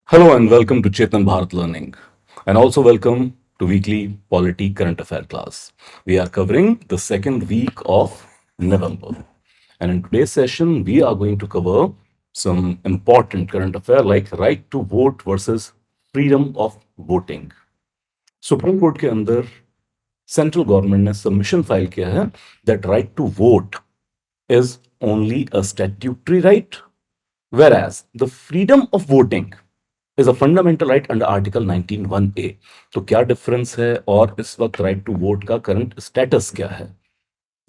Hello and welcome to Chetan Bharat Learning, and also welcome to weekly Polity Current Affair class. We are covering the second week of November, and in today's session, we are going to cover some important current affair like right to vote versus freedom of voting. Supreme court के अंदर central government ने submission file किया है that right to vote is only a statutory right whereas the freedom of voting is a fundamental right under article 19(1)(a). तो क्या difference है और इस वक्त राइट टू वोट का करंट स्टेटस क्या है?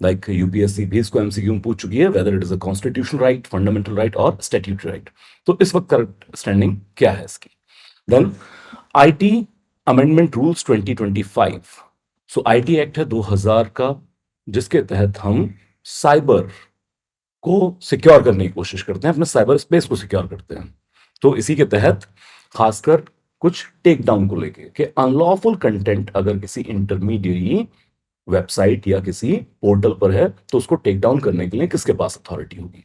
लाइक यूपीएससी भी इसको एमसीक्यू में पूछ चुकी है whether it is a constitutional right, fundamental right और स्टैट्यूटरी राइट। तो इस वक्त करंट स्टैंडिंग क्या है इसकी? Then IT amendment rules 2025। So IT act है 2000 का, जिसके तहत हम साइबर को सिक्योर करने की कोशिश करते हैं, अपने साइबर स्पेस को सिक्योर करते हैं। तो इसी के तहत खासकर कुछ टेक डाउन को लेके कि अनलॉफुल कंटेंट अगर किसी इंटरमीडिएट वेबसाइट या किसी पोर्टल पर है तो उसको टेक डाउन करने के लिए किसके पास अथॉरिटी होगी।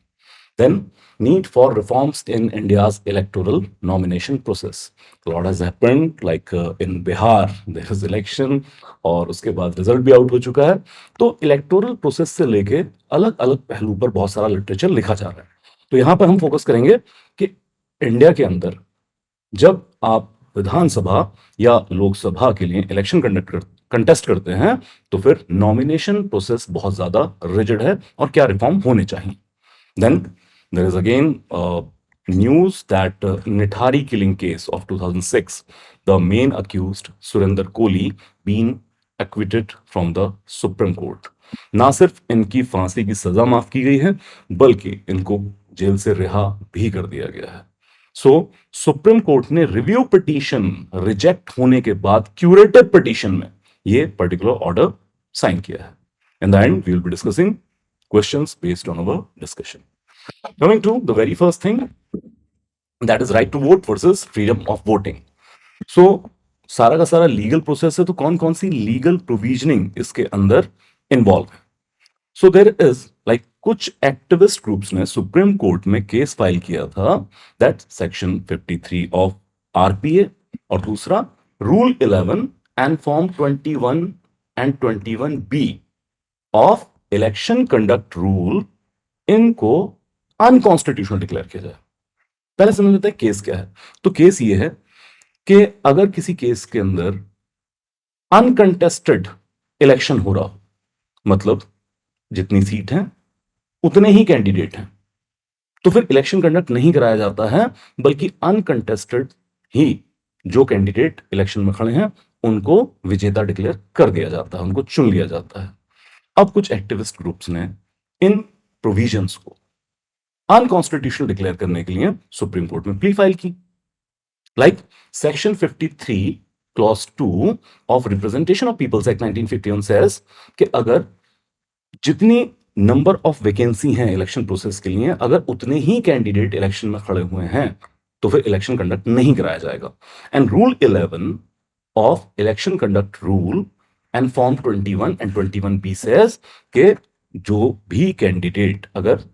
Then need for reforms in India's electoral nomination process. Lot has happened like in Bihar there is election और उसके बाद रिजल्ट भी आउट हो चुका है। तो इलेक्टोरल प्रोसेस से लेके अलग अलग पहलू पर बहुत सारा लिटरेचर लिखा जा रहा है। तो यहां पर हम फोकस करेंगे कि इंडिया के अंदर जब आप विधानसभा या लोकसभा के लिए इलेक्शन कंटेस्ट करते हैं तो फिर नॉमिनेशन प्रोसेस बहुत ज्यादा रिजिड है और क्या रिफॉर्म होने चाहिए। Then there is again news that Nithari killing case of 2006, the main accused Surinder Kohli being acquitted from the Supreme Court. ना सिर्फ इनकी फांसी की सजा माफ की गई है बल्कि इनको जेल से रिहा भी कर दिया गया है। सो सुप्रीम कोर्ट ने रिव्यू पिटीशन रिजेक्ट होने के बाद क्यूरेटिव पिटीशन में ये पर्टिकुलर ऑर्डर साइन किया है। In the end we will be discussing questions based on our discussion. Coming to the very first thing, that is right to vote versus freedom of voting. So सारा का सारा legal process है, तो कौन कौन सी legal provisioning इसके अंदर involve है? सो देर इज लाइक कुछ एक्टिविस्ट ग्रुप्स ने सुप्रीम कोर्ट में केस फाइल किया था दैट सेक्शन 53 ऑफ आरपीए और दूसरा rule 11 and form 21 and 21B of election conduct rule, इनको अनकॉन्स्टिट्यूशनल डिक्लेयर किया जाए। पहले समझ लेते हैं केस क्या है। तो केस ये है कि अगर किसी केस के अंदर अनकंटेस्टेड इलेक्शन हो रहा हो, मतलब जितनी सीट हैं उतने ही कैंडिडेट हैं, तो फिर इलेक्शन कंडक्ट नहीं कराया जाता है बल्कि अनकंटेस्टेड ही जो कैंडिडेट इलेक्शन में खड़े हैं उनको विजेता डिक्लेयर कर दिया जाता है, उनको चुन लिया जाता है। अब कुछ एक्टिविस्ट ग्रुप्स ने इन प्रोविजंस को अनकॉन्स्टिट्यूशनल डिक्लेयर करने के लिए सुप्रीम कोर्ट में प्ली फाइल की। Like section 53 clause 2 of representation of peoples act 1951 says कि अगर जितनी नंबर ऑफ वैकेंसी हैं इलेक्शन प्रोसेस के लिए, अगर उतने ही कैंडिडेट इलेक्शन में खड़े हुए हैं तो फिर इलेक्शन कंडक्ट नहीं कराया जाएगा। And rule 11 of election conduct rule and form 21 and 21B says कि जो भी कैंडिडेट, अगर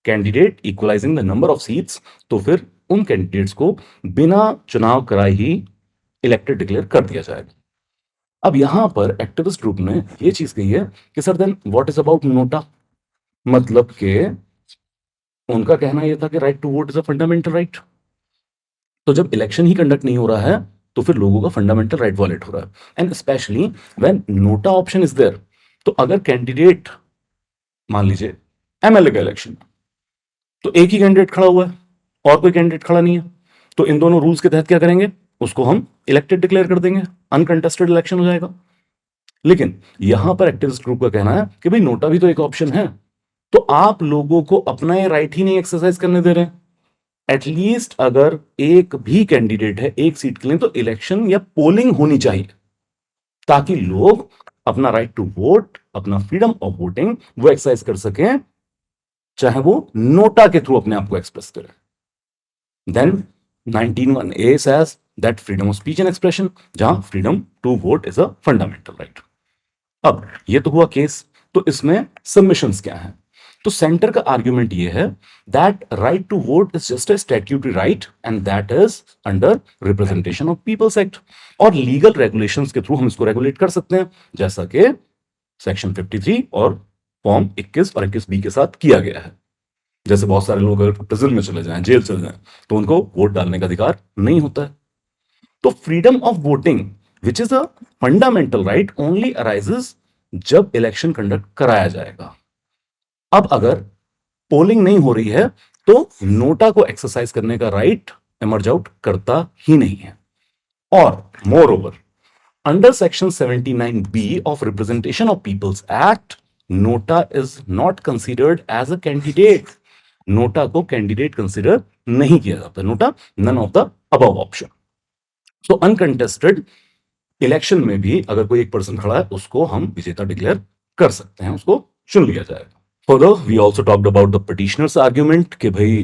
candidate equalising the number of seats, तो फिर उन कैंडिडेट्स को बिना चुनाव कराए ही इलेक्टेड डिक्लेयर कर दिया जाएगा। अब यहां पर एक्टिविस्ट ग्रुप ने यह चीज कही है कि sir then what is about NOTA, मतलब कि उनका कहना यह था कि right to vote is a fundamental right. तो जब इलेक्शन ही कंडक्ट नहीं हो रहा है तो फिर लोगों का फंडामेंटल राइट वॉलेट हो रहा है, and specially when NOTA option is there. तो अगर कैंडिडेट, मान लीजिए एमएलए का इलेक्शन, तो एक ही कैंडिडेट खड़ा हुआ है और कोई कैंडिडेट खड़ा नहीं है, तो इन दोनों रूल्स के तहत क्या करेंगे, उसको हम इलेक्टेड डिक्लेयर कर देंगे, अनकंटेस्टेड इलेक्शन हो जाएगा। लेकिन यहां पर एक्टिविस्ट ग्रुप का कहना है कि भाई नोटा भी तो एक ऑप्शन है, तो आप लोगों को अपना ये राइट ही नहीं एक्सरसाइज करने दे रहे हैं। एटलीस्ट अगर एक भी कैंडिडेट है एक सीट के लिए तो इलेक्शन या पोलिंग होनी चाहिए ताकि लोग अपना राइट टू वोट, अपना फ्रीडम ऑफ वोटिंग वो एक्सरसाइज कर सकें, चाहे वो नोटा के थ्रू अपने आप को एक्सप्रेस करें। Then 19(1)(a says that freedom of speech and expression, जहां freedom to vote is a fundamental right। अब ये तो हुआ केस, तो इसमें सबमिशंस क्या हैं? तो सेंटर का आर्ग्यूमेंट ये है that right to vote is just a statutory right and that is under representation of peoples act, और लीगल रेगुलेशंस के थ्रू हम इसको रेगुलेट कर सकते हैं, जैसा कि सेक्शन 53 और फॉर्म 21 और 21 बी के साथ किया गया है। जैसे बहुत सारे लोग अगर प्रिजन में चले जाएं, जेल चले जाएं, तो उनको वोट डालने का अधिकार नहीं होता है। तो freedom of voting which is a fundamental right only arises जब इलेक्शन कंडक्ट कराया जाएगा। अब अगर पोलिंग नहीं हो रही है तो नोटा को एक्सरसाइज करने का राइट एमर्ज आउट करता ही नहीं है। और more over, under section 79B of Representation of People's Act, NOTA is not considered as a candidate. NOTA को कैंडिडेट कंसिडर नहीं किया जाता, NOTA none of the above option. So uncontested election में भी अगर कोई एक पर्सन खड़ा है उसको हम विजेता डिक्लेयर कर सकते हैं, उसको चुन लिया जाएगा। Further we also talked about the petitioners argument कि भाई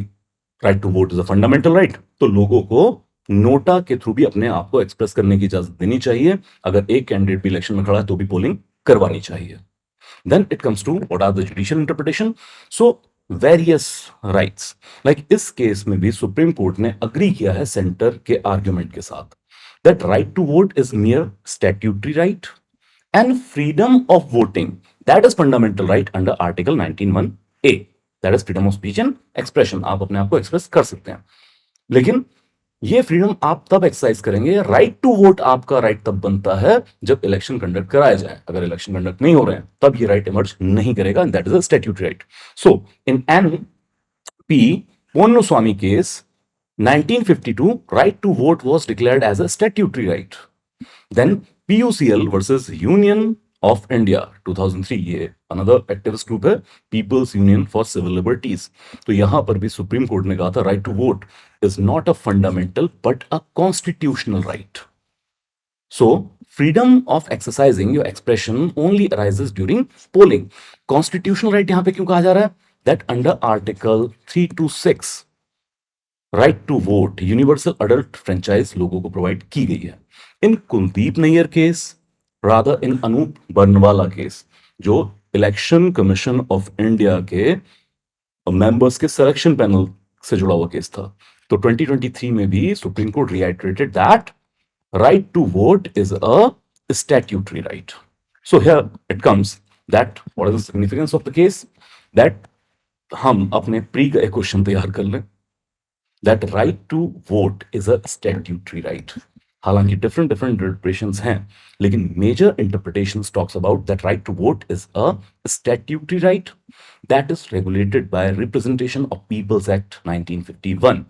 right to vote is a fundamental right, तो लोगों को नोटा के थ्रू भी अपने आप को एक्सप्रेस करने की इजाजत देनी चाहिए। अगर एक कैंडिडेट भी इलेक्शन में खड़ा है तो भी पोलिंग करवानी चाहिए। Then it comes to what are the judicial interpretation. So various rights, like इस केस में भी सुप्रीम कोर्ट ने अग्री किया है सेंटर के आर्ग्यूमेंट के साथ that right to vote is mere statutory right and freedom of voting, that is fundamental right under article 19(1)(a), that is freedom of speech and expression, आप अपने आप को एक्सप्रेस कर सकते हैं। लेकिन ये फ्रीडम आप तब एक्सरसाइज करेंगे, राइट टू वोट आपका राइट तब बनता है जब इलेक्शन कंडक्ट कराया जाए। अगर इलेक्शन कंडक्ट नहीं हो रहे हैं तब ये राइट इमर्ज नहीं करेगा, that is a statutory right. So in an P Ponnuswamy case 1952, right to vote was declared as a statutory right. Then PUCL versus Union of India 2003, ये अनदर एक्टिविस्ट ग्रुप है, peoples union for civil liberties. तो यहां पर भी supreme court ने कहा था right to vote is not a fundamental but a constitutional right. So freedom of exercising your expression only arises during polling. Constitutional right यहां पे क्यों कहा जा रहा है? That under article 326 right to vote universal adult franchise लोगों को provide की गई है। In Kuldeep Nayyar case, rather in Anoop Baranwal case, जो इलेक्शन कमीशन ऑफ इंडिया के मेंबर्स के सिलेक्शन पैनल से जुड़ा हुआ केस था, तो 2023 में भी supreme court reiterated that right to vote is a statutory right. So here it comes that what is the significance of the case, that हम अपने प्री का एक क्वेश्चन तैयार कर लें that right to vote is a statutory right। हालांकि different different interpretations हैं, लेकिन major interpretations talks about that right to vote is a statutory right that is regulated by representation of peoples act 1951।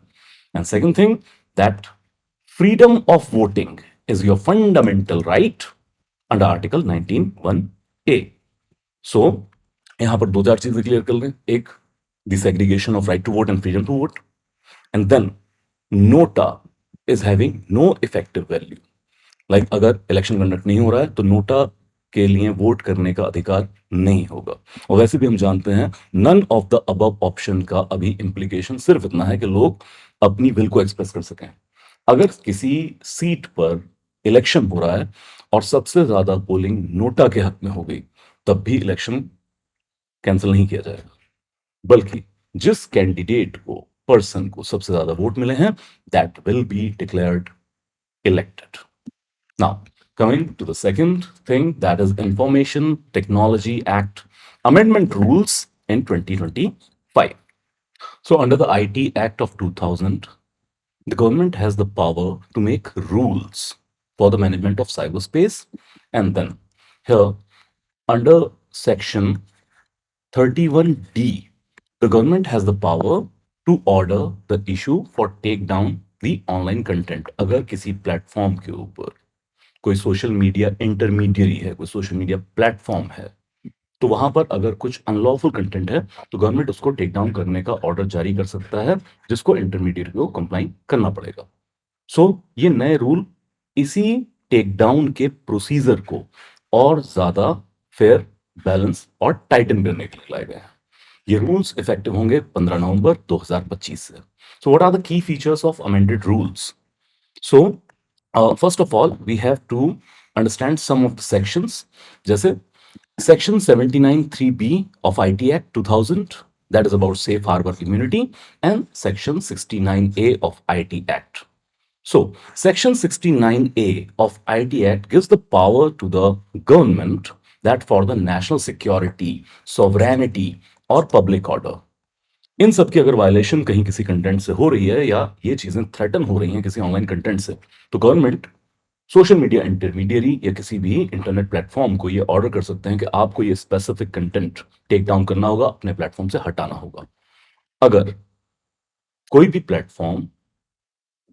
And second thing, that freedom of voting is your fundamental right under article 19(1)(a। so यहां पर दो चार चीजें clear कर लें। एक, disaggregation of right to vote and freedom to vote, and then NOTA is having no effective value. Like अगर election conduct नहीं हो रहा है तो नोटा के लिए वोट करने का अधिकार नहीं होगा। और वैसे भी हम जानते हैं none of the above option का अभी इंप्लीकेशन सिर्फ इतना है कि लोग अपनी विल को एक्सप्रेस कर सकें। अगर किसी सीट पर इलेक्शन हो रहा है और सबसे ज्यादा पोलिंग नोटा के हक में हो गई, तब भी इलेक्शन कैंसिल नहीं किया जाएगा, बल्कि जिस कैंडिडेट को, पर्सन को सबसे ज्यादा वोट मिले हैं, that will be declared elected. Now coming to the second thing, that is Information Technology Act amendment rules in 2025. So under the IT Act of 2000, the government has the power to make rules for the management of cyberspace. And then here, under section 31D, the government has the power to order the issue for take down the online content। अगर किसी platform के ऊपर कोई social media intermediary है, कोई social media platform है, तो वहां पर अगर कुछ अनलॉफुल कंटेंट है तो गवर्नमेंट उसको टेक डाउन करने का ऑर्डर जारी कर सकता है, जिसको इंटरमीडिएट को कंप्लाई करना पड़ेगा। सो ये नए रूल इसी टेक डाउन के प्रोसीजर को और ज्यादा फेयर, बैलेंस और टाइटन करने के लिए लाए गए हैं। ये रूल्स इफेक्टिव होंगे 15 नवंबर 2025 से। So what are the key features of amended rules? So first of all we have to understand some of the sections. जैसे Section 79(3)(b of IT Act 2000, that is about safe harbor immunity, and Section 69A of IT Act. So, Section 69A of IT Act gives the power to the government that for the national security, sovereignty और public order, इन सब की अगर violation कहीं किसी content से हो रही है या ये चीजें थ्रेटन हो रही हैं किसी ऑनलाइन कंटेंट से, तो गवर्नमेंट सोशल मीडिया इंटरमीडियरी या किसी भी इंटरनेट प्लेटफॉर्म को ये ऑर्डर कर सकते हैं कि आपको ये स्पेसिफिक कंटेंट टेक डाउन करना होगा, अपने प्लेटफॉर्म से हटाना होगा। अगर कोई भी प्लेटफॉर्म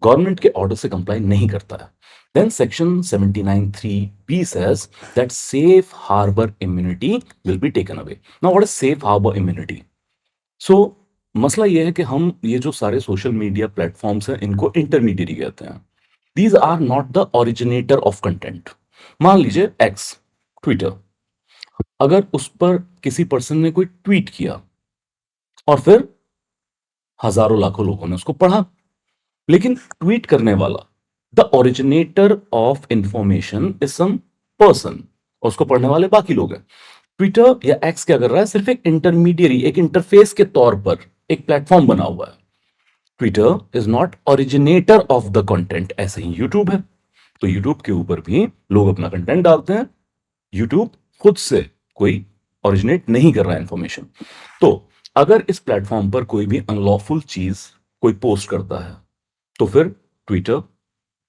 गवर्नमेंट के ऑर्डर से कंप्लाई नहीं करता है, then section 79(3)(b says that safe harbor immunity will be taken away. Now what is safe harbor immunity? सो मसला ये है कि हम ये जो सारे सोशल मीडिया प्लेटफॉर्म्स हैं इनको इंटरमीडियरी कहते हैं। These are not the originator of content. मान लीजिए एक्स, ट्विटर, अगर उस पर किसी पर्सन ने कोई ट्वीट किया और फिर हजारों लाखों लोगों ने उसको पढ़ा, लेकिन ट्वीट करने वाला, the originator of information is some person, और उसको पढ़ने वाले बाकी लोग हैं। ट्विटर या एक्स क्या कर रहा है, सिर्फ एक इंटरमीडियरी, एक इंटरफेस के तौर पर एक प्लेटफॉर्म बना हुआ है। Twitter is not originator of the content. ऐसे ही यूट्यूब है, तो यूट्यूब के ऊपर भी लोग अपना कंटेंट डालते हैं। यूट्यूब खुद से कोई ओरिजिनेट नहीं कर रहा है इंफॉर्मेशन। तो अगर इस प्लेटफॉर्म पर कोई भी अनलॉफुल चीज कोई पोस्ट करता है, तो फिर ट्विटर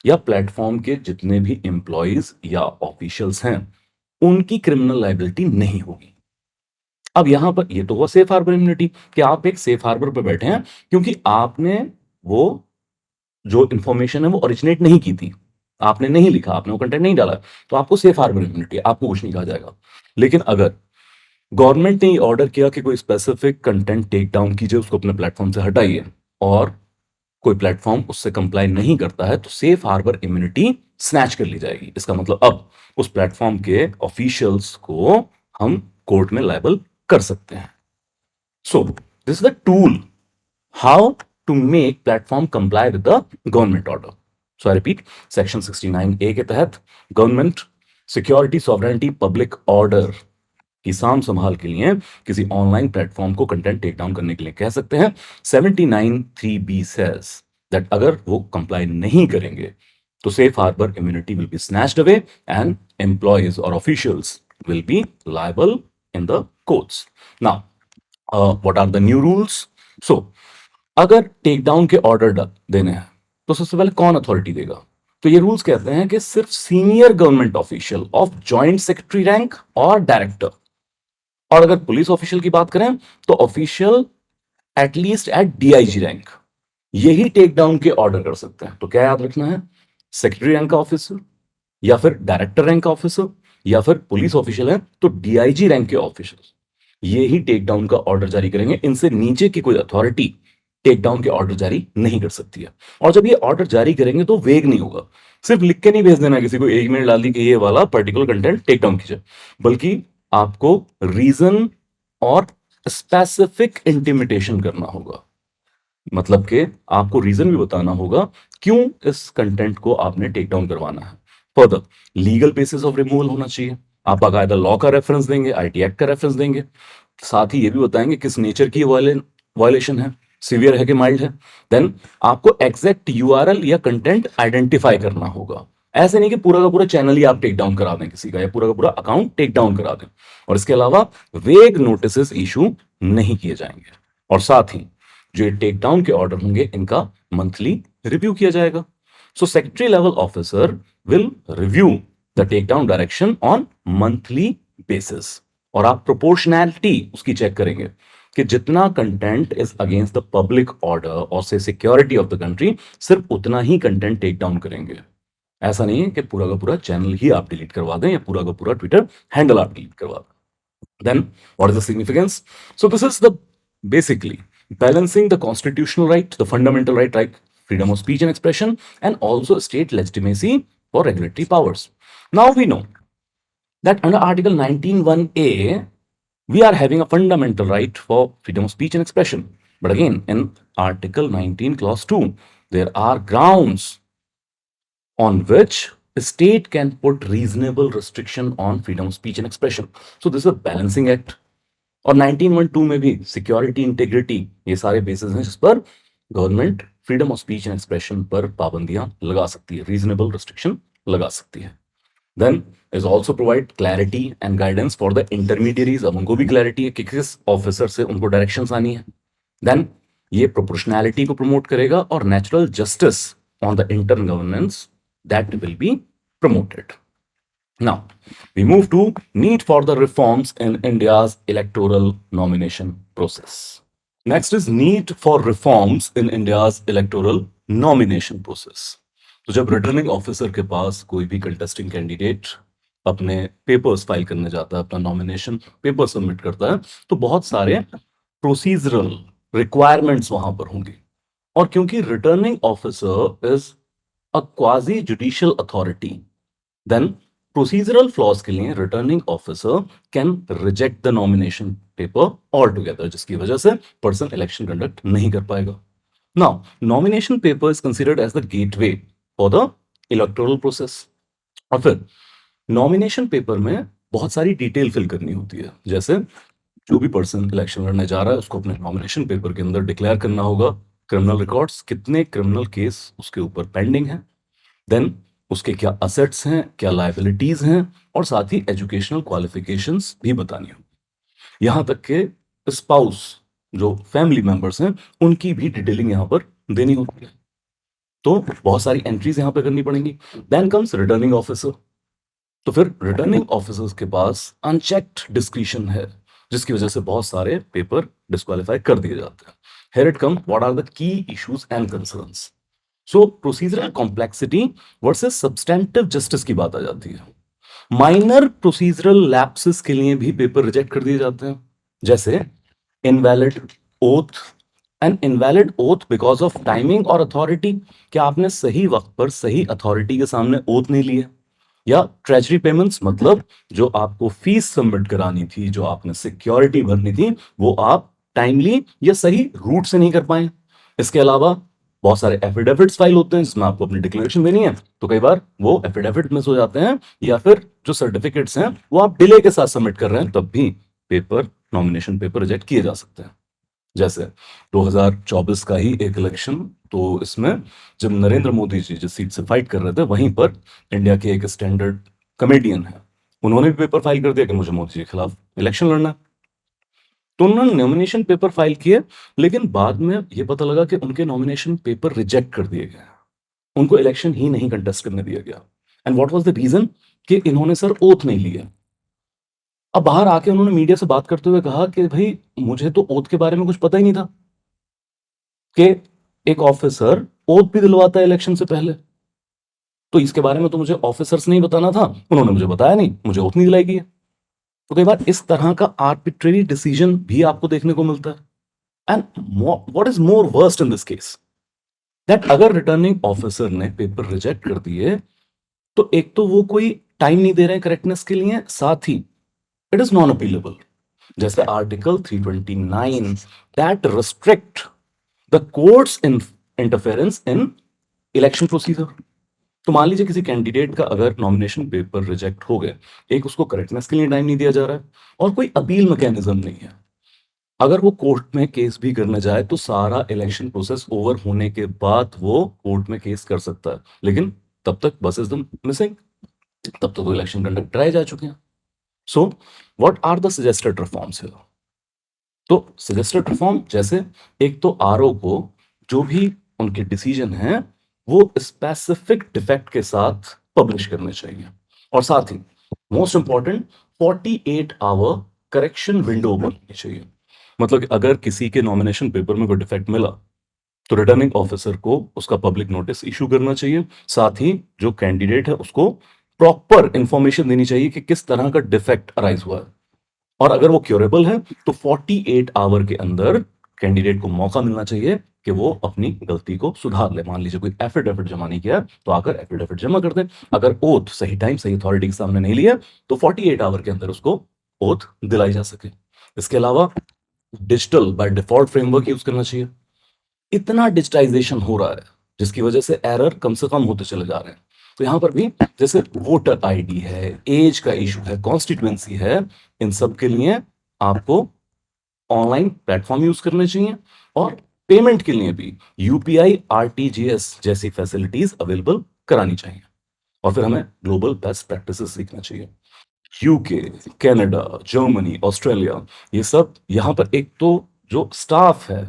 या प्लेटफॉर्म के जितने भी एम्प्लॉयज या ऑफिशियल्स हैं उनकी क्रिमिनल लाइबिलिटी नहीं होगी। अब यहां पर ये तो हुआ सेफ हार्बर इम्यूनिटी कि आप एक सेफ हार्बर पर बैठे हैं क्योंकि आपने वो जो इंफॉर्मेशन है वो ओरिजिनेट नहीं की थी, आपने नहीं लिखा, आपने वो कंटेंट नहीं डाला, तो आपको सेफ हार्बर इम्यूनिटी, आपको कुछ नहीं कहा जाएगा। लेकिन अगर गवर्नमेंट ने ऑर्डर किया कि कोई स्पेसिफिक कंटेंट टेक डाउन कीजिए, उसको अपने प्लेटफॉर्म से हटाइए, और कोई प्लेटफॉर्म उससे कंप्लाई नहीं करता है, तो सेफ हार्बर इम्यूनिटी स्नैच कर ली जाएगी। इसका मतलब अब उस प्लेटफॉर्म के ऑफिशियल्स को हम कोर्ट में लायबल कर सकते हैं। So this is the tool how to make platform comply with the government order. So I repeat, section 69A के तहत government security, sovereignty, public order की साम संभाल के लिए किसी ऑनलाइन प्लेटफॉर्म को कंटेंट टेक डाउन करने के लिए कह सकते हैं। 79(3)(b says दैट अगर वो कंप्लाई नहीं करेंगे तो safe harbour immunity will be snatched away and employees और officials will be liable in the courts. Now what are the new rules? So अगर टेक डाउन के ऑर्डर देने हैं तो सबसे पहले कौन अथॉरिटी देगा? तो ये रूल्स कहते हैं कि सिर्फ senior government official of joint secretary rank और डायरेक्टर, और अगर पुलिस ऑफिशियल की बात करें तो official at least at DIG rank, यही टेक डाउन के ऑर्डर कर सकते हैं। तो क्या याद रखना है? सेक्रेटरी रैंक का ऑफिसर या फिर डायरेक्टर रैंक का ऑफिसर या फिर पुलिस ऑफिशियल है तो डीआईजी रैंक के ऑफिसर ये ही टेक डाउन का ऑर्डर जारी करेंगे। इनसे नीचे की कोई अथॉरिटी टेक डाउन के ऑर्डर जारी नहीं कर सकती है। और जब ये ऑर्डर जारी करेंगे तो वेग नहीं होगा, सिर्फ लिख के नहीं भेज देना किसी को, एक मिनट डाल दी कि ये वाला पर्टिकुलर कंटेंट टेक डाउन कीजिए, बल्कि आपको रीजन और स्पेसिफिक इंटिमिटेशन करना होगा। मतलब कि आपको रीजन भी बताना होगा क्यों इस कंटेंट को आपने टेक डाउन करवाना है। Further legal basis of removal होना चाहिए। आप बाकायदा लॉ का रेफरेंस देंगे, आईटी एक्ट का रेफरेंस देंगे, साथ ही ये भी बताएंगे किस नेचर की वायलेशन है, सीवियर है कि माइल्ड है। देन आपको एग्जैक्ट यूआरएल या कंटेंट आइडेंटिफाई करना होगा। ऐसे नहीं कि पूरा का पूरा चैनल ही आप टेक डाउन करा दें किसी का, या पूरा का पूरा अकाउंट टेक डाउन करा दें। और इसके अलावा वेग नोटिस इशू नहीं किए जाएंगे। और साथ ही जो टेक डाउन के ऑर्डर होंगे इनका मंथली रिव्यू किया जाएगा। So secretary level officer will review the take down direction on monthly basis, और आप प्रोपोर्शनैलिटी उसकी चेक करेंगे कि जितना content is against the public order और से सिक्योरिटी ऑफ द कंट्री, सिर्फ उतना ही कंटेंट टेक डाउन करेंगे। ऐसा नहीं है कि पूरा का पूरा चैनल ही आप डिलीट करवा दें या पूरा का पूरा ट्विटर हैंडल आप डिलीट करवा दें। Then, what is the significance? So, this is the basically balancing the constitutional right, the fundamental right like freedom of speech and expression, and also state legitimacy for regulatory powers. Now we know that under Article 19(1)(a), we are having a fundamental right for freedom of speech and expression. But again, in Article 19, Clause 2, there are grounds on which state can put reasonable restriction on freedom of speech and expression. So this is a balancing act. और 1912 में भी security integrity ये सारे basis हैं जिस पर government freedom of speech and expression पर पाबंदियां लगा सकती है, रीजनेबल रिस्ट्रिक्शन लगा सकती है. Then is also provide clarity and guidance for the intermediaries. अब उनको भी क्लैरिटी है कि किस ऑफिसर से उनको डायरेक्शंस आनी है. देन ये प्रोपोर्शनैलिटी को प्रमोट करेगा और natural justice on the intern governance that will be promoted. Now, we move to need for the reforms in India's electoral nomination process. Next is need for reforms in India's electoral nomination process. तो जब returning officer के पास कोई भी contesting candidate अपने papers file करने जाता है, अपना नॉमिनेशन पेपर सबमिट करता है, तो बहुत सारे प्रोसीजरल रिक्वायरमेंट्स वहां पर होंगी. और क्योंकि returning officer is a quasi judicial authority, then procedural flaws के लिए returning officer can reject the nomination paper all together, जिसकी वजह से पर्सन इलेक्शन कंडक्ट नहीं कर पाएगा. Now nomination paper is considered as the gateway for the electoral process. और फिर नॉमिनेशन पेपर में बहुत सारी डिटेल फिल करनी होती है. जैसे जो भी पर्सन इलेक्शन लड़ने जा रहा है उसको अपने नॉमिनेशन पेपर के अंदर डिक्लेयर करना होगा क्रिमिनल रिकॉर्ड्स, कितने क्रिमिनल केस उसके ऊपर पेंडिंग है, देन उसके क्या असेट्स हैं, क्या लायबिलिटीज हैं, और साथ ही एजुकेशनल क्वालिफिकेशंस भी बतानी हो. यहां तक के स्पाउस जो फैमिली मेंबर्स हैं उनकी भी डिटेलिंग यहां पर देनी होती है. तो बहुत सारी एंट्रीज यहां पर करनी पड़ेंगी. Then comes returning officer. तो फिर रिटर्निंग ऑफिसर्स के पास अनचेक्ड डिस्क्रिशन है, जिसकी वजह से बहुत सारे पेपर डिस्क्वालीफाई कर दिए जाते हैं. Here it come what are the key issues and concerns. So procedural complexity versus substantive justice की बात आ जाती है. माइनर प्रोसीजरल लैप्सेस के लिए भी पेपर रिजेक्ट कर दिए जाते हैं. जैसे invalid oath, N invalid oath because of timing और अथॉरिटी. क्या आपने सही वक्त पर सही अथॉरिटी के सामने ओथ नहीं लिए, या ट्रेजरी पेमेंट्स, मतलब जो आपको फीस सबमिट करानी थी, जो आपने सिक्योरिटी भरनी थी, वो आप टाइमली या सही रूट से नहीं कर पाए. इसके अलावा बहुत सारे एफिडेविट्स फाइल होते हैं जिसमें आपको अपनी डिक्लेरेशन देनी है, तो कई बार वो एफिडेविट मिस हो जाते हैं, या फिर जो सर्टिफिकेट्स हैं वो आप डिले के साथ सबमिट कर रहे हैं, तब भी पेपर नॉमिनेशन पेपर रिजेक्ट किए जा सकते हैं. जैसे 2024 का ही एक इलेक्शन, तो इसमें जब नरेंद्र मोदी जी जिस सीट से फाइट कर रहे थे, वहीं पर इंडिया के एक स्टैंडर्ड कमेडियन है, उन्होंने भी पेपर फाइल कर दिया कि मुझे मोदी जी के खिलाफ इलेक्शन लड़ना है. तो उन्होंने नॉमिनेशन पेपर फाइल किए, लेकिन बाद में यह पता लगा कि उनके नॉमिनेशन पेपर रिजेक्ट कर दिए गए, उनको इलेक्शन ही नहीं कंटेस्ट करने दिया गया. And what was the reason? कि इन्होंने सर ओथ नहीं लिया. अब बाहर आके उन्होंने मीडिया से बात करते हुए कहा कि भाई मुझे तो ओथ के बारे में कुछ पता ही नहीं था कि एक ऑफिसर ओथ भी दिलवाता है इलेक्शन से पहले. तो इसके बारे में तो मुझे ऑफिसर्स नहीं बताना था, उन्होंने मुझे बताया नहीं, मुझे ओथ नहीं दिलाई गई है. तो कई बार इस तरह का आर्बिट्रेरी डिसीजन भी आपको देखने को मिलता है. And what is more worst in this case, that अगर रिटर्निंग ऑफिसर ने पेपर रिजेक्ट कर दिए, तो एक तो वो कोई टाइम नहीं दे रहे हैं करेक्टनेस के लिए, साथ ही इट इज नॉन अपीलेबल. जैसे article 329 that restrict the courts in interference in election procedure. तो मान लीजिए किसी कैंडिडेट का अगर नॉमिनेशन पेपर रिजेक्ट हो गए, एक उसको करेक्टनेस के लिए टाइम नहीं दिया जा रहा है, और कोई अपील मैकेनिज्म नहीं है. अगर वो कोर्ट में केस भी करने जाए तो सारा इलेक्शन प्रोसेस ओवर होने के बाद वो कोर्ट में केस कर सकता है, लेकिन तब तक बस इज द मिसिंग, तब तक तो इलेक्शन कंडक्ट कराए जा चुके हैं. So what are the suggested reforms here? तो सजेस्टेड रिफॉर्म, जैसे एक तो आरओ को जो भी उनके डिसीजन हैं वो स्पेसिफिक डिफेक्ट के साथ पब्लिश करने चाहिए, और साथ ही most important 48 hour correction window बननी चाहिए. मतलब कि अगर किसी के नॉमिनेशन पेपर में कोई डिफेक्ट मिला तो रिटर्निंग ऑफिसर को उसका पब्लिक नोटिस इशू करना चाहिए. साथ ही जो कैंडिडेट है उसको प्रॉपर इंफॉर्मेशन देनी चाहिए कि किस तरह का डिफेक्ट अराइज हुआ है, और अगर वो क्योरेबल है तो 48 आवर के अंदर कैंडिडेट को मौका मिलना चाहिए कि वो अपनी गलती को सुधार ले. मान लीजिए कोई एफिडेविट जमा नहीं किया तो आकर एफिडेविट जमा कर दे. अगर ओथ सही टाइम सही अथॉरिटी के सामने नहीं लिया तो 48 आवर के अंदर उसको ओथ दिलाई जा सके. इसके अलावा digital by default framework use करना चाहिए. इतना डिजिटाइजेशन हो रहा है जिसकी वजह से एरर कम से कम होते चले जा रहे हैं. तो यहां पर भी जैसे वोटर आईडी है, एज का इशू है, कॉन्स्टिट्यूएंसी है, इन सब के लिए आपको ऑनलाइन प्लेटफॉर्म यूज करने चाहिए, और पेमेंट के लिए भी यूपीआई आरटीजीएस जैसी फैसिलिटीज अवेलेबल करानी चाहिए। और फिर हमें ग्लोबल बेस्ट प्रैक्टिसेस सीखना चाहिए। यूके, कनाडा, जर्मनी, ऑस्ट्रेलिया, ये सब यहाँ पर एक तो जो स्टाफ है,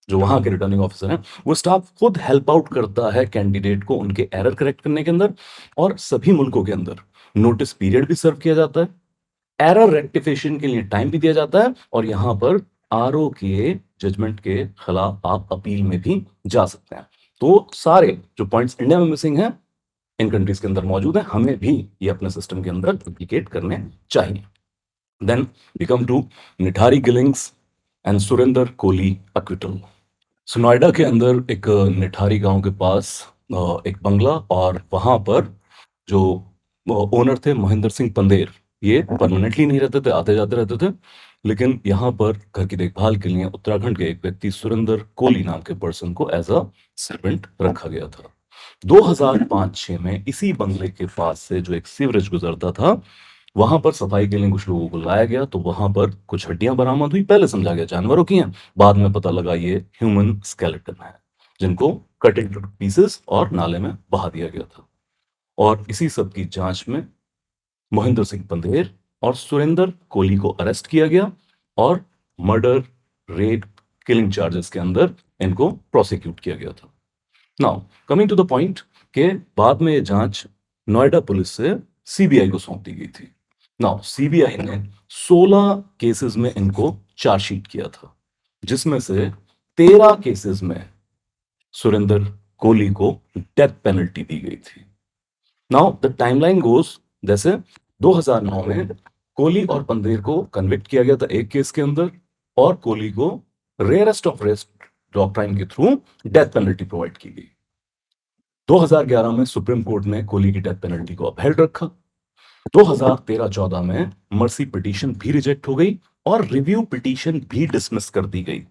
जो वहां के रिटर्निंग ऑफिसर हैं, वो स्टाफ खुद हेल्प आउट करता है कैंडिडेट को उनके एरर करेक्ट करने के अंदर। और सभी मुल्कों के अंदर नोटिस पीरियड भी सर्व किया जाता है, एरर रेक्टिफिकेशन के लिए टाइम भी दिया जाता है, और यहां पर आरओ के जजमेंट के खिलाफ आप अपील में भी जा सकते हैं। तो सारे जो पॉइंट्स इंडिया में मिसिंग हैं, इन कंट्रीज के अंदर मौजूद है, हमें भी ये अपने सिस्टम के अंदर डुप्लीकेट करने चाहिए। Then we come to Nithari killings and Surendra Koli acquittal. So Noida के अंदर एक निठारी गांव के पास एक बंगला, और वहां पर जो ओनर थे महेंद्र सिंह पंदेर, ये परमानेंटली नहीं रहते थे, आते जाते रहते थे। लेकिन यहाँ पर घर की देखभाल के लिए उत्तराखंड के एक व्यक्ति सुरेंद्र कोहली नाम के पर्सन को एज अ सर्वेंट रखा गया था। 2005-6 में इसी बंगले के पास से जो एक सीवरेज गुजरता था, वहां पर सफाई के लिए कुछ लोगों को लाया गया, तो वहां पर कुछ हड्डियां बरामद हुई। पहले समझा गया जानवरों की हैं, बाद में पता लगा ये ह्यूमन स्केलेटन है, जिनको कट इनटू पीसेस और नाले में बहा दिया गया था। और इसी सब की जांच में महेंद्र सिंह पंधेर और सुरेंद्र कोहली को अरेस्ट किया गया, और मर्डर, रेप, किलिंग चार्जेस के अंदर इनको प्रोसिक्यूट किया गया था। Now coming to the point, के बाद में ये जांच नोएडा पुलिस से सीबीआई को सौंप दी गई थी। नाउ सीबीआई ने 16 केसेस में इनको चार्जशीट किया था, जिसमें से 13 केसेस में सुरेंद्र कोहली को डेथ पेनल्टी दी गई थी। नाउ द टाइमलाइन गोस, जैसे 2009 में कोहली और पंदेर को कन्विक्ट किया गया था एक केस के अंदर, और कोहली को रेयरेस्ट ऑफ रेस्ट डॉक्ट्राइन के थ्रू डेथ पेनल्टी प्रोवाइड की गई। 2011 में सुप्रीम कोर्ट ने कोहली की डेथ पेनल्टी को अपहेल्ड रखा। 2013-14 में मर्सी पिटीशन भी रिजेक्ट हो गई, और रिव्यू पिटीशन भी डिसमिस कर दी गई।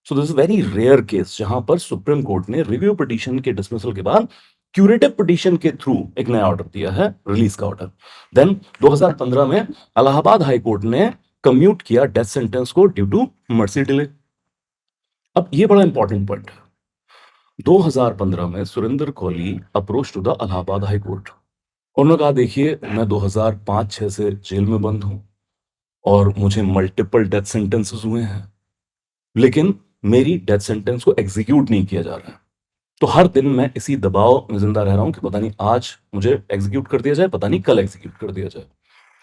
So this is very rare case जहां पर सुप्रीम कोर्ट ने रिव्यू पिटीशन के डिसमिसल के बाद क्यूरेटिव पिटीशन के थ्रू एक नया ऑर्डर दिया है, रिलीज का ऑर्डर। देन 2015 में इलाहाबाद हाई कोर्ट ने कम्यूट किया डेथ सेंटेंस को ड्यू टू मर्सी डिले। अब ये बड़ा इंपॉर्टेंट पॉइंट है। 2015 में Surendra Kohli approach to the Allahabad high court. उन्होंने कहा, देखिए मैं 2005-6 से जेल में बंद हूं, और मुझे मल्टीपल डेथ सेंटेंसेस हुए हैं, लेकिन मेरी डेथ सेंटेंस को एग्जीक्यूट नहीं किया जा रहा है। तो हर दिन मैं इसी दबाव में जिंदा रह रहा हूं कि पता नहीं आज मुझे एग्जीक्यूट कर दिया जाए, पता नहीं कल एग्जीक्यूट कर दिया जाए।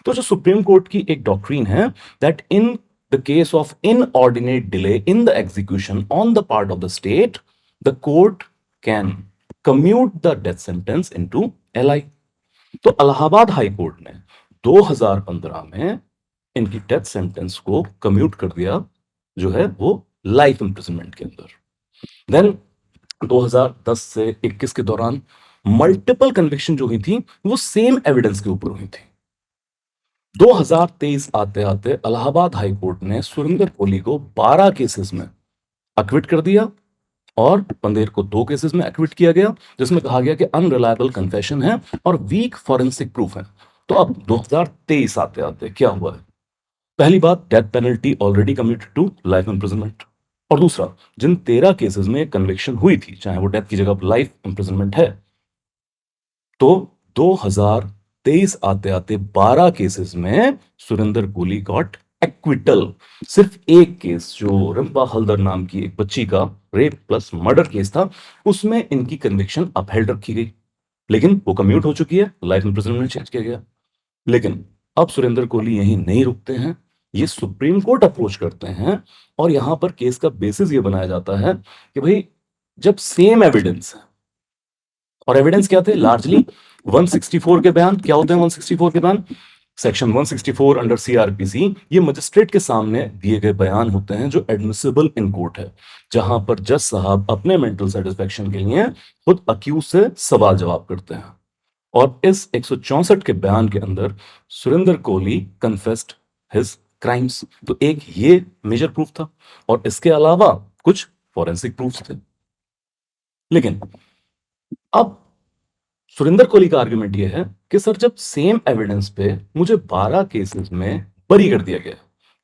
तो जो सुप्रीम कोर्ट की एक डॉक्ट्रीन है, that in the case of inordinate delay in the execution on the part of the state, the court can commute the death sentence into LI. तो इलाहाबाद हाई कोर्ट ने 2015 में इनकी डेथ सेंटेंस को commute कर दिया, जो है वो लाइफ इंप्रिजनमेंट के अंदर। देन 2010 से 21 के दौरान मल्टीपल कन्विक्शन जो हुई थी, वो सेम एविडेंस के ऊपर हुई थी। 2023 आते आते इलाहाबाद हाई कोर्ट ने सुरेंद्र कोहली को 12 केसेस में अक्विट कर दिया, और पंदेर को 2 केसेस में एक्विट किया गया, जिसमें कहा गया कि अनरिलायबल कन्फेशन है और वीक फॉरेंसिक प्रूफ है। तो अब 2023 आते आते क्या हुआ है? पहली बात, death penalty already commuted to life imprisonment. और दूसरा, जिन 13 केसेस में कन्विक्शन हुई थी, चाहे वो डेथ की जगह लाइफ इंप्रिजनमेंट है, तो 2023 आते आते 12 केसेस में सुरेंद्र कोहली गॉट एक्विटल। सिर्फ एक केस, जो रिम्पा हल्दर नाम की एक बच्ची का रेप प्लस मर्डर केस था, उसमें इनकी कन्विक्शन अपहेल्ड रखी गई, लेकिन वो कम्यूट हो चुकी है, लाइफ इंप्रिजनमेंट चेंज किया गया। लेकिन अब सुरेंद्र कोहली यहीं नहीं रुकते हैं, ये सुप्रीम कोर्ट अप्रोच करते हैं, और यहां पर केस का बेसिस ये बनाया जाता है कि भाई जब सेम एविडेंस है, और एविडेंस क्या थे? लार्जली 164 के बयान। क्या होते हैं 164 के बयान? सेक्शन 164 अंडर सीआरपीसी, ये मजिस्ट्रेट के सामने दिए गए बयान होते हैं जो एडमिसिबल इन कोर्ट है, जहां पर जज साहब अपने मेंटल सेटिस्फेक्शन के लिए खुद अक्यूज से सवाल जवाब करते हैं। और इस 164 के बयान के अंदर Surendra Kohli confessed his crimes. तो एक ये मेजर प्रूफ था, और इसके अलावा कुछ फॉरेंसिक प्रूफ्स थे। लेकिन अब सुरेंद्र कोहली का आर्गुमेंट ये है कि सर जब सेम एविडेंस पे मुझे 12 केसेस में बरी कर दिया गया,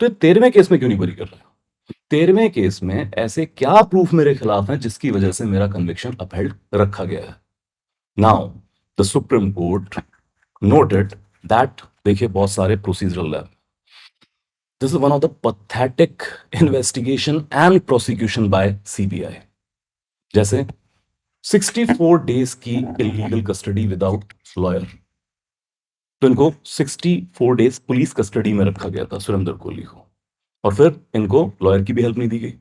तो 13वें केस में क्यों नहीं बरी कर रहे? 13वें केस में ऐसे क्या प्रूफ मेरे खिलाफ है जिसकी वजह से मेरा कन्विक्शन अपहेल्ड रखा गया है? Now the supreme court noted that, देखिए बहुत सारे प्रोसीजरल है, this is one of the pathetic investigation and prosecution by CBI. जैसे 64 डेज की इलीगल कस्टडी विदाउट लॉयर, तो इनको 64 डेज पुलिस कस्टडी में रखा गया था सुरेंद्र कोहली को, और फिर इनको लॉयर की भी हेल्प नहीं दी गई।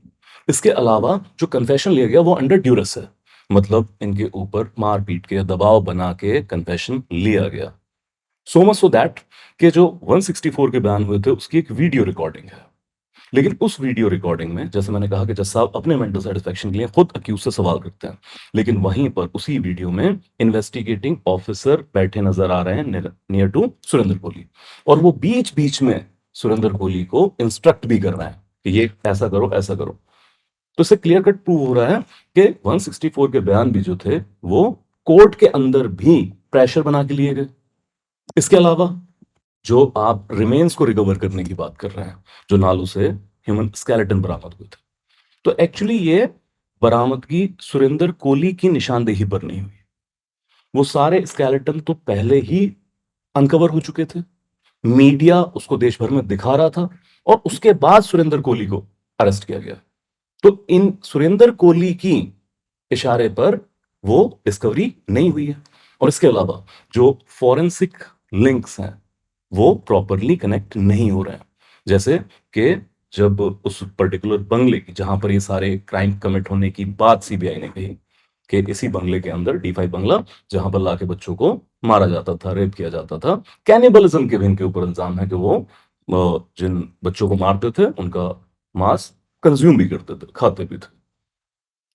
इसके अलावा जो कन्फेशन लिया गया वो अंडर ड्यूरस है, मतलब इनके ऊपर मार पीट के दबाव बना के कन्फेशन लिया गया। सो मच सो दैट कि जो 164 के बयान हुए थे उसकी एक वीडियो रिकॉर्डिंग है। लेकिन उस वीडियो रिकॉर्डिंग में, जैसे मैंने कहा कि जज साहब अपने मेंटल सेटिस्फेक्शन के लिए खुद अक्यूज से सवाल करते हैं, लेकिन वहीं पर उसी वीडियो में इन्वेस्टिगेटिंग ऑफिसर बैठे नजर आ रहे हैं नियर टू सुरेंद्र कोहली, और वो बीच बीच में सुरेंद्र कोहली को इंस्ट्रक्ट भी कर रहे हैं कि ये ऐसा करो ऐसा करो। तो इससे क्लियर कट प्रूव हो रहा है कि 164 के बयान भी जो थे वो कोर्ट के अंदर भी प्रेशर बना के लिए गए। इसके अलावा जो आप रिमेन्स को रिकवर करने की बात कर रहे हैं, जो नालों से ह्यूमन स्केलेटन बरामद हुए थे, तो एक्चुअली ये बरामदगी सुरेंद्र कोहली की निशानदेही पर नहीं हुई। वो सारे स्केलेटन तो पहले ही अनकवर हो चुके थे, मीडिया उसको देश भर में दिखा रहा था, और उसके बाद सुरेंद्र कोहली को अरेस्ट किया गया। तो इन सुरेंद्र कोहली की इशारे पर वो डिस्कवरी नहीं हुई है। और इसके अलावा जो फॉरेंसिक लिंक्स हैं वो प्रॉपरली कनेक्ट नहीं हो रहे हैं। जैसे कि जब उस पर्टिकुलर बंगले की, जहां पर ये सारे क्राइम कमिट होने की बात सीबीआई ने कही कि इसी बंगले के अंदर D5 बंगला, जहां पर लाके बच्चों को मारा जाता था, रेप किया जाता था, कैनिबलिज्म के भी इनके ऊपर इल्जाम है कि वो जिन बच्चों को मारते थे उनका मांस कंज्यूम भी करते थे, खाते भी थे।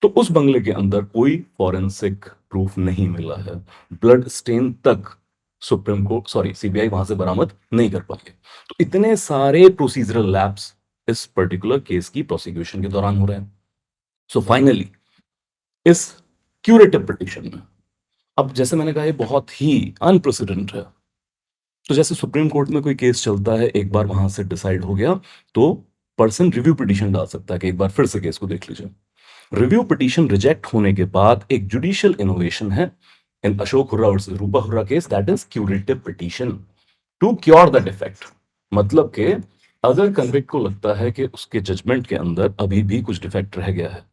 तो उस बंगले के अंदर कोई फॉरेंसिक प्रूफ नहीं मिला है, ब्लड स्टेन तक सुप्रीम कोर्ट, सॉरी, सीबीआई वहां से बरामद नहीं कर पाई। तो इतने सारे प्रोसीजरल लैप्स इस पर्टिकुलर केस की प्रोसिक्यूशन के दौरान हो रहे हैं। सो फाइनली इस क्यूरेटिव पिटीशन में, अब जैसे मैंने कहा ये बहुत ही अनप्रेसिडेंट है। तो जैसे सुप्रीम कोर्ट में कोई केस चलता है, एक बार वहां से डिसाइड हो गया तो पर्सन रिव्यू पिटीशन डाल सकता है कि एक बार फिर से केस को देख लीजिए। रिव्यू पिटीशन रिजेक्ट होने के बाद एक जुडिशियल इनोवेशन है in Ashok Hurra versus Rupa Hurra case, that is curative petition to cure the defect. मतलब कि अगर कन्विक्ट को लगता है कि उसके जजमेंट के अंदर अभी भी कुछ डिफेक्ट रह गया है,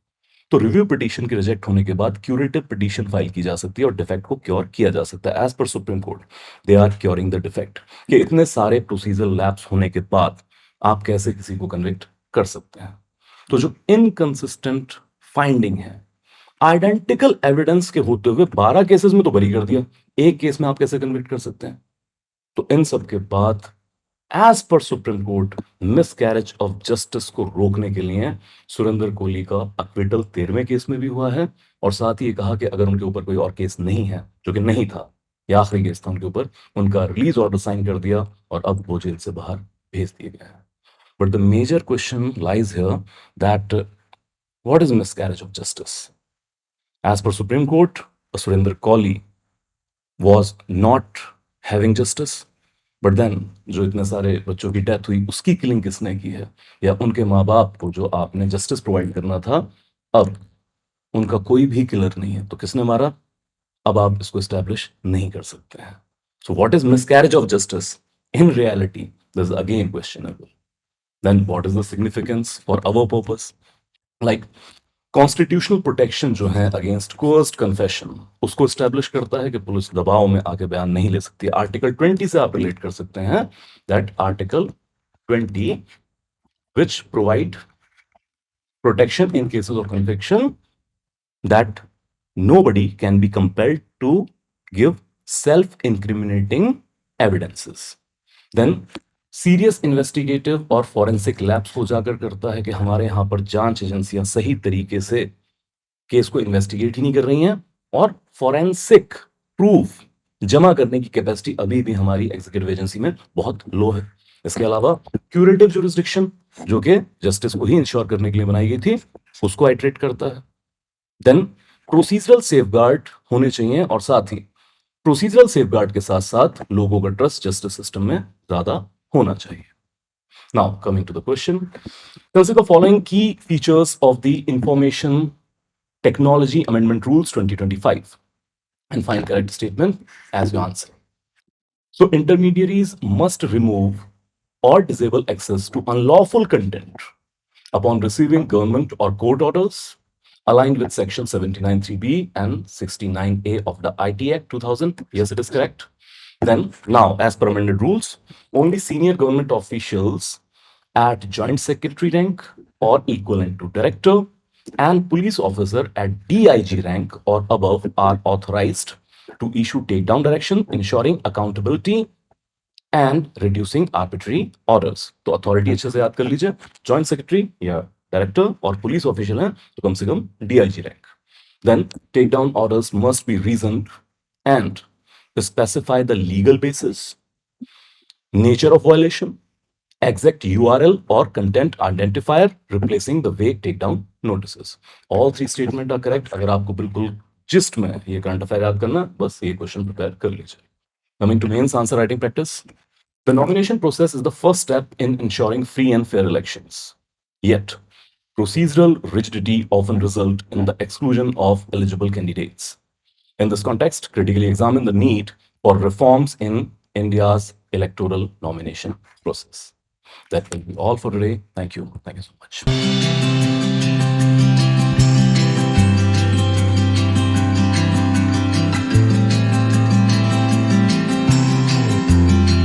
तो रिव्यू पिटीशन के रिजेक्ट होने के बाद क्यूरेटिव पिटीशन फाइल की जा सकती है और डिफेक्ट को क्योर किया जा सकता है। As per supreme court they are curing the defect. कि इतने सारे प्रोसीजरल लैप्स होने के बाद आप कैसे किसी को कन्विक्ट कर सकते हैं? तो जो इनकंसिस्टेंट फाइंडिंग है, आइडेंटिकल एविडेंस के होते हुए 12 केसेस में तो बरी कर दिया, एक केस में आप कैसे कन्विक्ट कर सकते हैं? तो इन सब के बाद as per supreme court miscarriage of justice को रोकने के लिए सुरेंद्र कोहली का अक्विटल 13वें केस में भी हुआ है, और साथ ही ये कहा कि अगर उनके ऊपर कोई और केस नहीं है, जो कि नहीं था, या आखिरी केस था उनके ऊपर, उनका रिलीज ऑर्डर साइन कर दिया और अब वो जेल से बाहर भेज दिए गए हैं। But the major question lies here that what is miscarriage of justice? As per supreme court, Surendra Kohli was not having justice, but then जो इतने सारे बच्चों की डेथ हुई उसकी किलिंग किसने की है, या उनके माँ बाप को जो आपने जस्टिस प्रोवाइड करना था, अब उनका कोई भी किलर नहीं है, तो किसने मारा? अब आप इसको एस्टैब्लिश नहीं कर सकते हैं। So what is miscarriage of justice in reality? This is again questionable. Then what is the significance for our purpose? Like constitutional protection जो है अगेंस्ट कोर्स्ड कन्फेशन, उसको स्टैब्लिश करता है कि पुलिस दबाव में आके बयान नहीं ले सकती। आर्टिकल 20 से आप रिलेट कर सकते हैं, that article 20 which provide protection in cases of conviction, that nobody can be compelled to give self-incriminating evidences. Then serious investigative और फॉरेंसिक लैब्स को उजागर करता है कि हमारे यहां पर जांच एजेंसियां सही तरीके से केस को इन्वेस्टिगेट ही नहीं कर रही हैं, और फॉरेंसिक प्रूफ जमा करने की कैपेसिटी अभी भी हमारी एग्जीक्यूटिव एजेंसी में बहुत लो है। इसके अलावा क्यूरेटिव जुरिस्डिक्शन, जो कि जस्टिस को ही इंश्योर करने के लिए बनाई गई थी, उसको आइटरेट करता है। देन प्रोसीजरल सेफगार्ड होने चाहिए, और साथ ही प्रोसीजरल सेफगार्ड के साथ साथ लोगों का ट्रस्ट जस्टिस सिस्टम में ज्यादा होना चाहिए. Now, coming to the question, consider the following key features of the Information Technology Amendment Rules 2025 and find correct statement as your answer. So, intermediaries must remove or disable access to unlawful content upon receiving government or court orders aligned with Section 79(3)(b) and 69(a) of the IT Act 2000. Yes, it is correct. Then, now, as per amended rules, only senior government officials at joint secretary rank or equivalent to director and police officer at DIG rank or above are authorized to issue takedown direction, ensuring accountability and reducing arbitrary orders. तो authority अच्छे से याद कर लीजिए, joint secretary या director और police official है तो कम से कम DIG rank. Then takedown orders must be reasoned and specify the legal basis, nature of violation, exact URL or content identifier replacing the vague takedown notices. All three statement are correct. अगर आपको बिल्कुल gist में ये current affair याद करना है, बस ये क्वेश्चन प्रिपेयर कर लीजिए. Coming to mains answer writing practice. The nomination process is the first step in ensuring free and fair elections. Yet, procedural rigidity often result in the exclusion of eligible candidates. In this context, critically examine the need for reforms in India's electoral nomination process. That will be all for today. Thank you. Thank you so much.